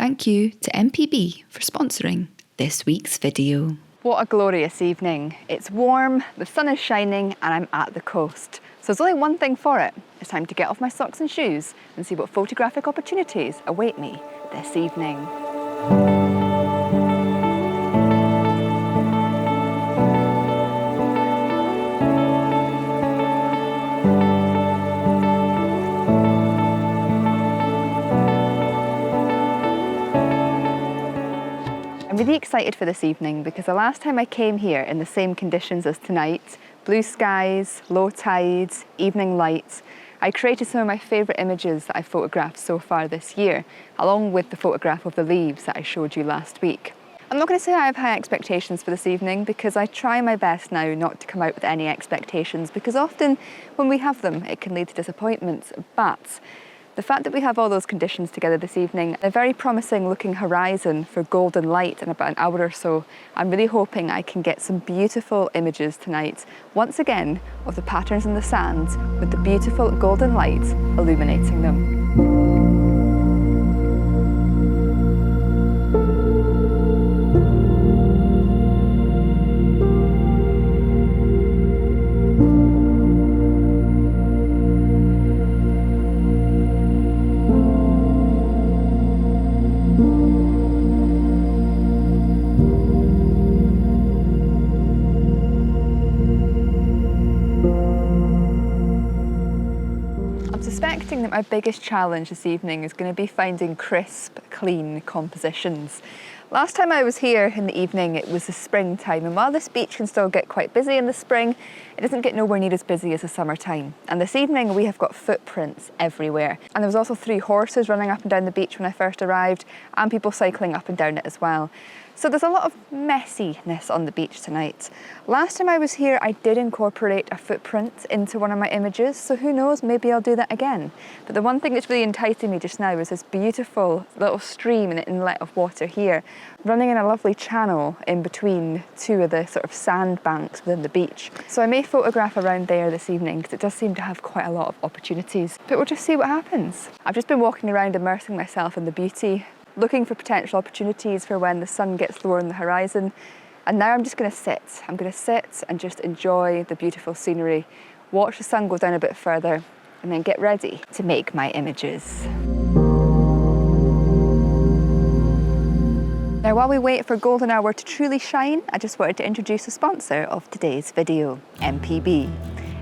Thank you to MPB for sponsoring this week's video. What a glorious evening. It's warm, the sun is shining, and I'm at the coast. So there's only one thing for it. It's time to get off my socks and shoes and see what photographic opportunities await me this evening. I'm really excited for this evening because the last time I came here in the same conditions as tonight, blue skies, low tides, evening light, I created some of my favourite images that I've photographed so far this year, along with the photograph of the leaves that I showed you last week. I'm not going to say I have high expectations for this evening because I try my best now not to come out with any expectations, because often when we have them it can lead to disappointments, but the fact that we have all those conditions together this evening, a very promising looking horizon for golden light in about an hour or so, I'm really hoping I can get some beautiful images tonight, once again, of the patterns in the sand with the beautiful golden light illuminating them. I'm suspecting that my biggest challenge this evening is going to be finding crisp, clean compositions. Last time I was here in the evening it was the springtime, and while this beach can still get quite busy in the spring, it doesn't get nowhere near as busy as the summertime. And this evening we have got footprints everywhere. And there was also 3 horses running up and down the beach when I first arrived, and people cycling up and down it as well. So there's a lot of messiness on the beach tonight. Last time I was here, I did incorporate a footprint into one of my images, so who knows, maybe I'll do that again. But the one thing that's really enticing me just now is this beautiful little stream and inlet of water here, running in a lovely channel in between 2 of the sort of sandbanks within the beach. So I may photograph around there this evening because it does seem to have quite a lot of opportunities. But we'll just see what happens. I've just been walking around immersing myself in the beauty, looking for potential opportunities for when the sun gets lower on the horizon. And now I'm just going to sit. I'm going to sit and just enjoy the beautiful scenery, watch the sun go down a bit further, and then get ready to make my images. Now, while we wait for golden hour to truly shine, I just wanted to introduce the sponsor of today's video, MPB.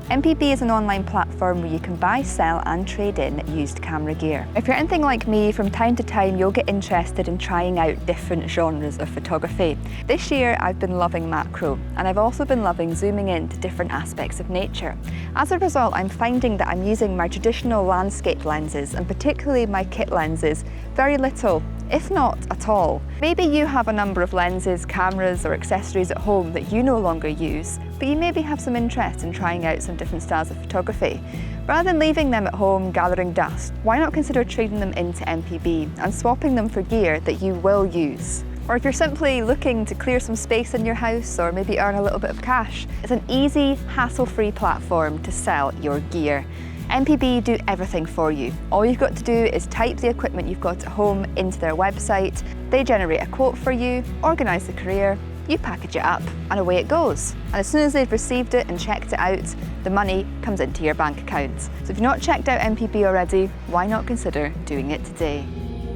MPB is an online platform where you can buy, sell and trade in used camera gear. If you're anything like me, from time to time you'll get interested in trying out different genres of photography. This year I've been loving macro, and I've also been loving zooming in to different aspects of nature. As a result, I'm finding that I'm using my traditional landscape lenses, and particularly my kit lenses, very little, if not at all. Maybe you have a number of lenses, cameras or accessories at home that you no longer use, but you maybe have some interest in trying out some different styles of photography. Rather than leaving them at home gathering dust, why not consider trading them into MPB and swapping them for gear that you will use? Or if you're simply looking to clear some space in your house or maybe earn a little bit of cash, it's an easy, hassle-free platform to sell your gear. MPB do everything for you. All you've got to do is type the equipment you've got at home into their website, they generate a quote for you, organise the courier, you package it up, and away it goes. And as soon as they've received it and checked it out, the money comes into your bank account. So if you've not checked out MPB already, why not consider doing it today?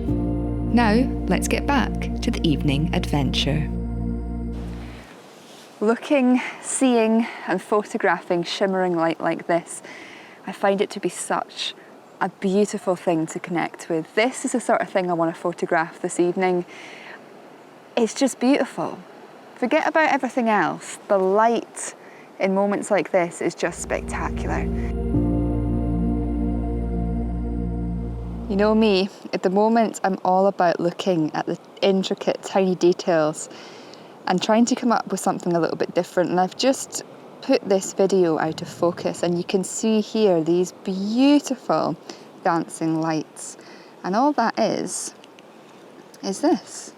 Now, let's get back to the evening adventure. Looking, seeing and photographing shimmering light like this, I find it to be such a beautiful thing to connect with. This is the sort of thing I want to photograph this evening. It's just beautiful. Forget about everything else. The light in moments like this is just spectacular. You know me, at the moment I'm all about looking at the intricate tiny details and trying to come up with something a little bit different, and I've just put this video out of focus and you can see here these beautiful dancing lights, and all that is this,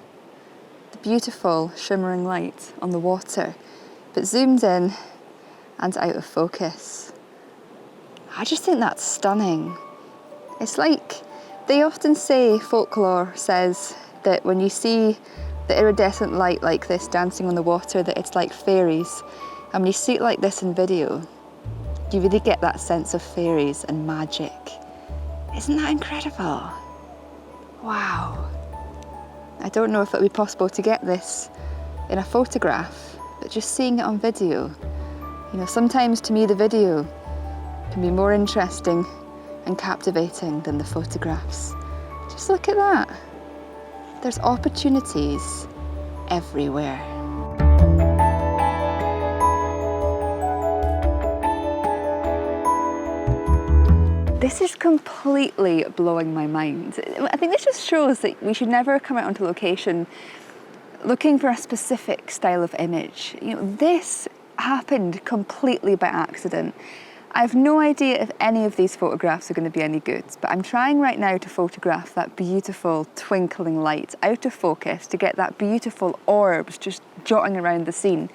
the beautiful shimmering light on the water, but zoomed in and out of focus. I just think that's stunning. It's like they often say, folklore says, that when you see the iridescent light like this dancing on the water, that it's like fairies. And when you see it like this in video, you really get that sense of fairies and magic. Isn't that incredible? Wow. I don't know if it'll be possible to get this in a photograph, but just seeing it on video. You know, sometimes to me the video can be more interesting and captivating than the photographs. Just look at that. There's opportunities everywhere. This is completely blowing my mind. I think this just shows that we should never come out onto location looking for a specific style of image. You know, this happened completely by accident. I have no idea if any of these photographs are going to be any good, but I'm trying right now to photograph that beautiful twinkling light out of focus to get that beautiful orbs just jotting around the scene.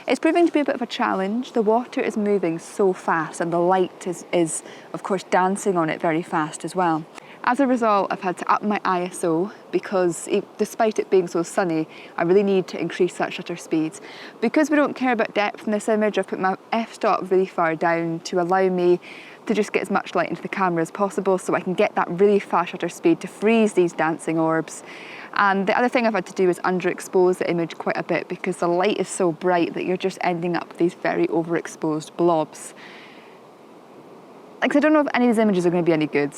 It's proving to be a bit of a challenge. The water is moving so fast and the light is of course dancing on it very fast as well. As a result, I've had to up my ISO because despite it being so sunny, I really need to increase that shutter speed. Because we don't care about depth in this image, I've put my f-stop really far down to allow me to just get as much light into the camera as possible so I can get that really fast shutter speed to freeze these dancing orbs. And the other thing I've had to do is underexpose the image quite a bit because the light is so bright that you're just ending up with these very overexposed blobs. Like, I don't know if any of these images are going to be any good.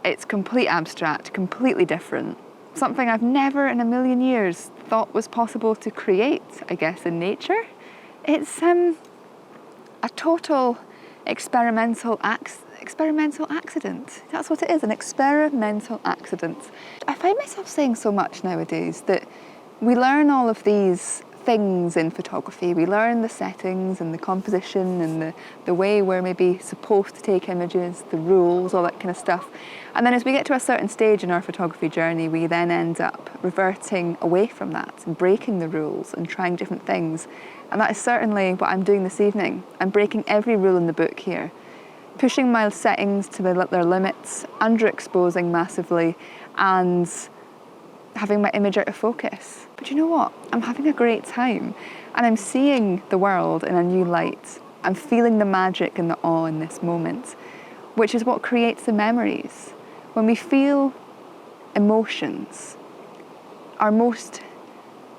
It's complete abstract, completely different. Something I've never in a million years thought was possible to create, I guess, in nature. It's a total experimental accident. That's what it is, an experimental accident. I find myself saying so much nowadays that we learn all of these things in photography. We learn the settings and the composition and the way we're maybe supposed to take images, the rules, all that kind of stuff. And then as we get to a certain stage in our photography journey, we then end up reverting away from that and breaking the rules and trying different things. And that is certainly what I'm doing this evening. I'm breaking every rule in the book here, pushing my settings to their limits, underexposing massively, and having my image out of focus. But you know what? I'm having a great time and I'm seeing the world in a new light. I'm feeling the magic and the awe in this moment, which is what creates the memories. When we feel emotions, our most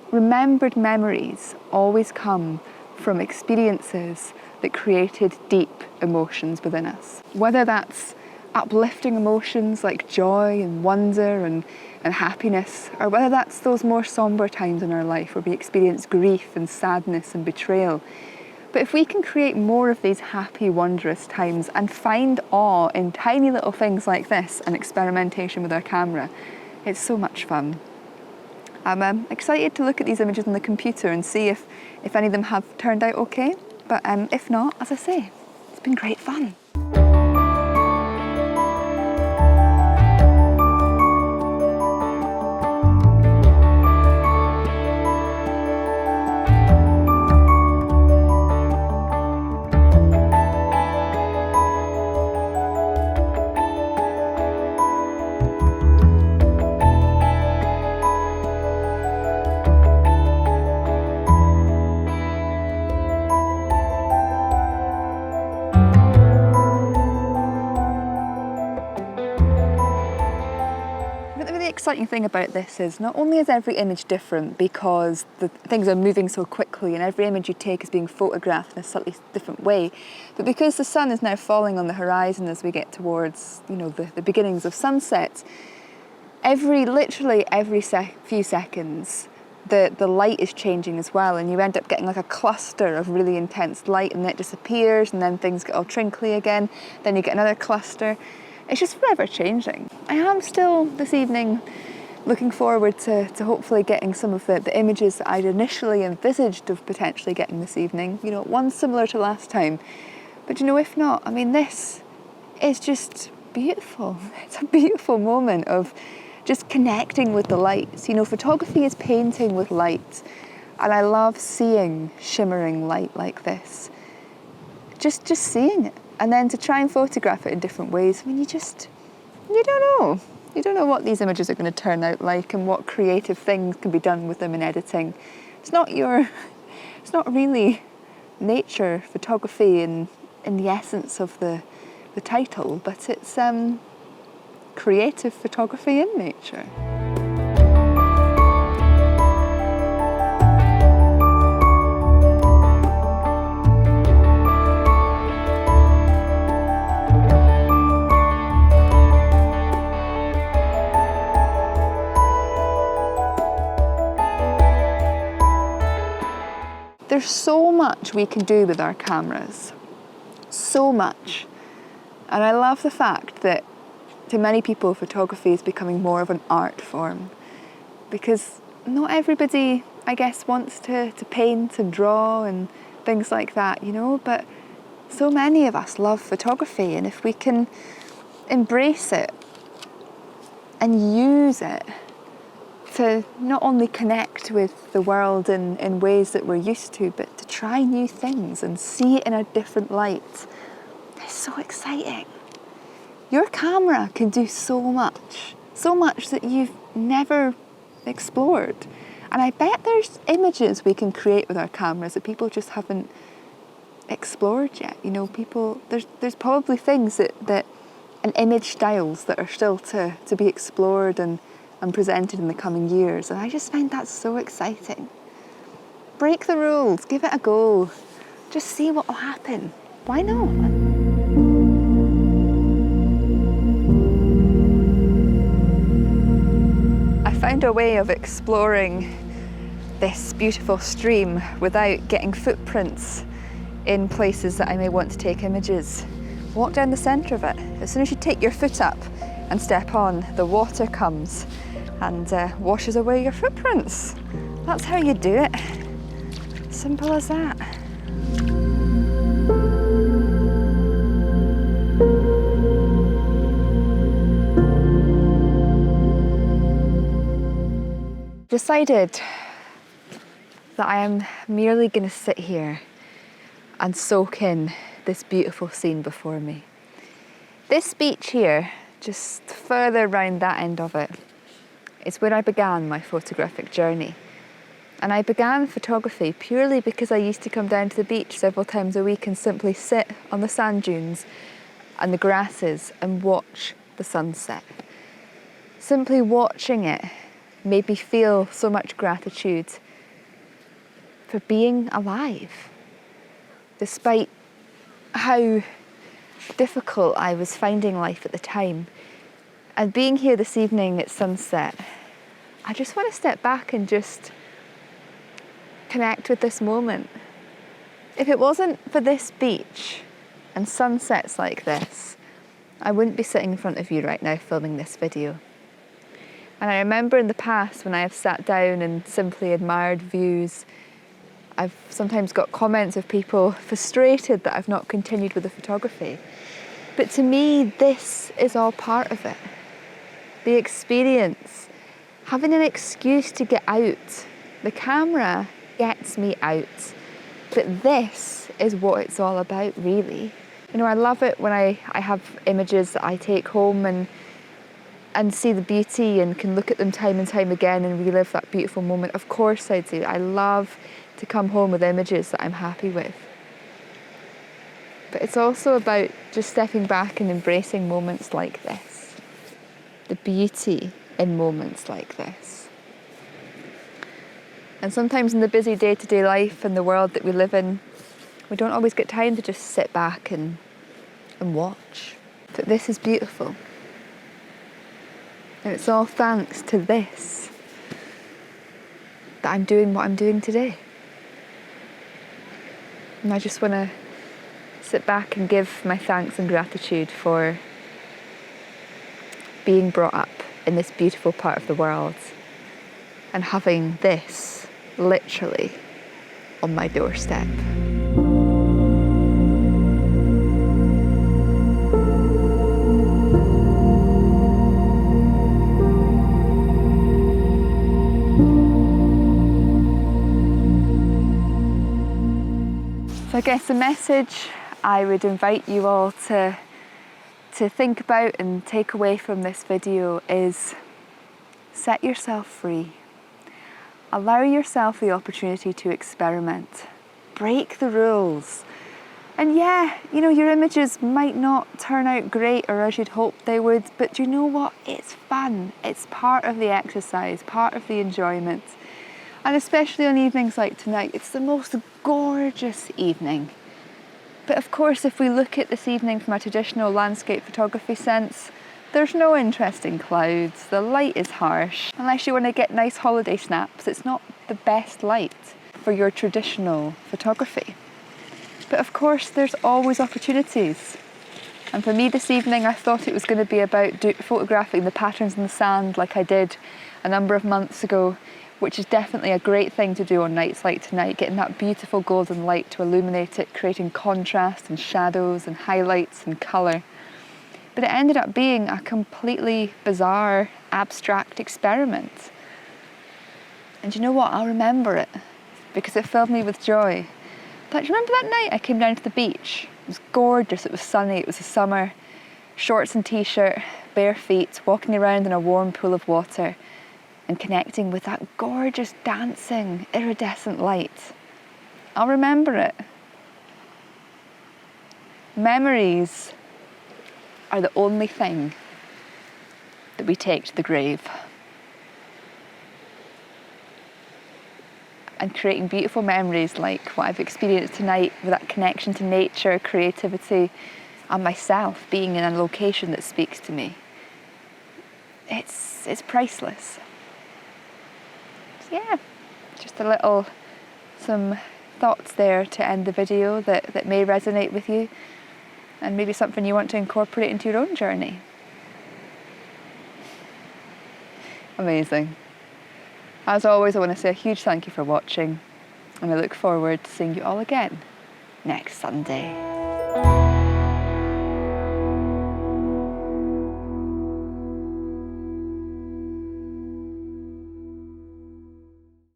remembered memories always come from experiences that created deep emotions within us. Whether that's uplifting emotions like joy and wonder and happiness, or whether that's those more somber times in our life where we experience grief and sadness and betrayal. But if we can create more of these happy, wondrous times and find awe in tiny little things like this and experimentation with our camera, it's so much fun. I'm excited to look at these images on the computer and see if any of them have turned out okay. But if not, as I say, it's been great fun. The exciting thing about this is not only is every image different because the things are moving so quickly and every image you take is being photographed in a slightly different way, but because the sun is now falling on the horizon as we get towards, you know, the beginnings of sunset, literally every few seconds the light is changing as well, and you end up getting like a cluster of really intense light and then it disappears and then things get all twinkly again, then you get another cluster. It's just forever changing. I am still this evening looking forward to hopefully getting some of the images that I'd initially envisaged of potentially getting this evening, you know, one similar to last time. But you know, if not, I mean, this is just beautiful. It's a beautiful moment of just connecting with the lights. You know, photography is painting with light, and I love seeing shimmering light like this. Just seeing it. And then to try and photograph it in different ways, I mean, you don't know. You don't know what these images are going to turn out like and what creative things can be done with them in editing. It's not really nature photography in the essence of the title, but it's creative photography in nature. There's so much we can do with our cameras, so much. And I love the fact that to many people photography is becoming more of an art form, because not everybody, I guess, wants to paint and draw and things like that, you know, but so many of us love photography, and if we can embrace it and use it to not only connect with the world in ways that we're used to, but to try new things and see it in a different light. It's so exciting. Your camera can do so much that you've never explored. And I bet there's images we can create with our cameras that people just haven't explored yet. You know, there's probably things that and image styles that are still to be explored and presented in the coming years, and I just find that so exciting. Break the rules, give it a go, just see what will happen. Why not? I found a way of exploring this beautiful stream without getting footprints in places that I may want to take images. Walk down the centre of it. As soon as you take your foot up and step on, the water comes and washes away your footprints. That's how you do it. Simple as that. Decided that I am merely going to sit here and soak in this beautiful scene before me. This beach here, just further round that end of it, is where I began my photographic journey. And I began photography purely because I used to come down to the beach several times a week and simply sit on the sand dunes and the grasses and watch the sunset. Simply watching it made me feel so much gratitude for being alive. Despite how difficult I was finding life at the time, and being here this evening at sunset, I just want to step back and just connect with this moment. If it wasn't for this beach and sunsets like this, I wouldn't be sitting in front of you right now filming this video. And I remember in the past when I have sat down and simply admired views, I've sometimes got comments of people frustrated that I've not continued with the photography. But to me, this is all part of it. The experience, having an excuse to get out. The camera gets me out. But this is what it's all about, really. You know, I love it when I have images that I take home and see the beauty and can look at them time and time again and relive that beautiful moment. Of course I do. I love to come home with images that I'm happy with. But it's also about just stepping back and embracing moments like this. The beauty in moments like this. And sometimes in the busy day-to-day life and the world that we live in, we don't always get time to just sit back and watch. But this is beautiful. And it's all thanks to this that I'm doing what I'm doing today. And I just want to sit back and give my thanks and gratitude for being brought up in this beautiful part of the world and having this literally on my doorstep. So I guess the message I would invite you all to to think about and take away from this video is set yourself free. Allow yourself the opportunity to experiment. Break the rules. And yeah, you know, your images might not turn out great or as you'd hoped they would, but you know what? It's fun. It's part of the exercise, part of the enjoyment. And especially on evenings like tonight, it's the most gorgeous evening. But of course, if we look at this evening from a traditional landscape photography sense, there's no interesting clouds, the light is harsh. Unless you want to get nice holiday snaps, it's not the best light for your traditional photography. But of course, there's always opportunities. And for me this evening, I thought it was going to be about photographing the patterns in the sand like I did a number of months ago, which is definitely a great thing to do on nights like tonight, getting that beautiful golden light to illuminate it, creating contrast and shadows and highlights and colour. But it ended up being a completely bizarre, abstract experiment. And you know what? I'll remember it because it filled me with joy. But do you remember that night I came down to the beach? It was gorgeous, it was sunny, it was the summer, shorts and t-shirt, bare feet, walking around in a warm pool of water and connecting with that gorgeous dancing, iridescent light. I'll remember it. Memories are the only thing that we take to the grave. And creating beautiful memories like what I've experienced tonight with that connection to nature, creativity, and myself being in a location that speaks to me. It's priceless. So yeah, just some thoughts there to end the video that may resonate with you and maybe something you want to incorporate into your own journey. Amazing. As always, I want to say a huge thank you for watching, and I look forward to seeing you all again next Sunday.